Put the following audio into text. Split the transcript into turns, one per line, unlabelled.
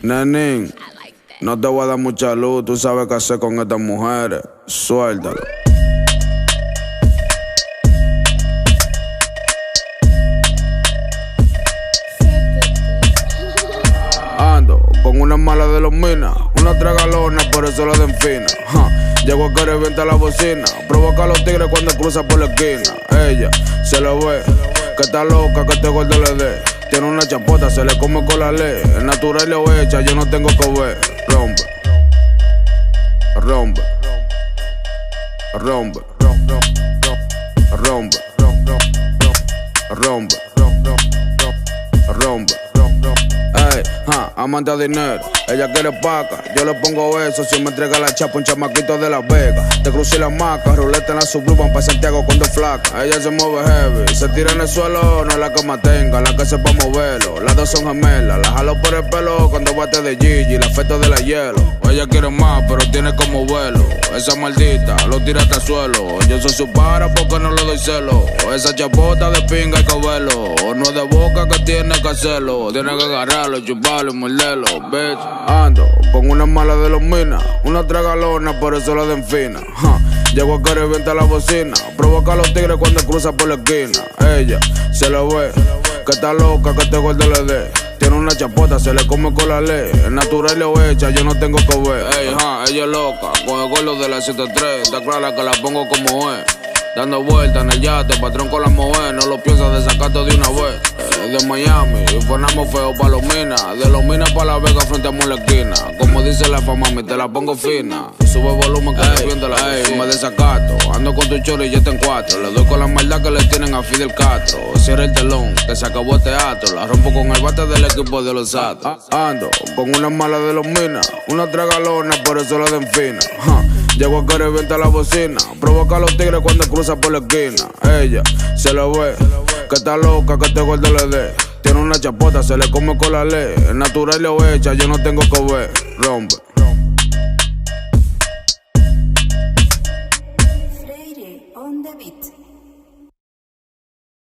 Nenín, no te voy a dar mucha luz, tú sabes qué hacer con estas mujeres. Suéltalo. Ando con una mala de los minas, una tragalona, por eso la den fina. Llego a que revienta la bocina, provoca a los tigres cuando cruza por la esquina. Ella se lo ve, que está loca, que este gordo le dé. Tiene una chapota, se le come con la ley. El natural lo echa, yo no tengo que ver. Rompe, rompe, rompe, rompe, rompe, rompe, rompe. Ey, amante a dinero, ella quiere paca. Yo le pongo eso si me entrega la chapa un chamaquito de Las Vegas. Te crucé la maca, ruleta en la Suburban pa' Santiago con dos flacas. Ella se mueve heavy, se tira en el suelo, no es la que mantenga, la que sepa moverlo. Las dos son gemelas, la jalo por el pelo cuando bate de Gigi, la afecto de la hielo. Ella quiere más, pero tiene como vuelo. Esa maldita lo tira hasta el suelo. Yo soy su para porque no le doy celo. Esa chapota de pinga hay que verlo. No es de boca que tiene que hacerlo. Tiene que agarrarlo, chuparlo y morderlo, bitch. Ando con una mala de los minas, una tragalona, por eso la den fina. Llego a que revienta la bocina, provoca a los tigres cuando cruza por la esquina. Ella se lo ve, que está loca, que este gordo le dé. Tiene una chapota, se le come con la ley. El natural lo echa, yo no tengo que ver. Ey, ella es loca, con el gordo de la 73. Está clara que la pongo como es. Dando vueltas en el yate, patrón con la mujer. No lo piensas de sacarte de una vez. De Miami, y ponamos feo pa' los minas. De los minas pa' La Vega, frente a la esquina. Como dice la fama, me te la pongo fina. Sube volumen que te viendo la me desacato. Ando con tu choro y ya está en cuatro. Le doy con la maldad que le tienen a Fidel Castro. Cierra el telón, que se acabó el teatro. La rompo con el bate del equipo de los Atos. Ando con una mala de los minas, una tragalona, por eso la den fina. Llego a que revienta la bocina, provoca a los tigres cuando cruza por la esquina. Ella se lo ve, que está loca, que este gordo le dé. Tiene una chapota, se le come con la ley. El natural lo echa, yo no tengo que ver. Rompe.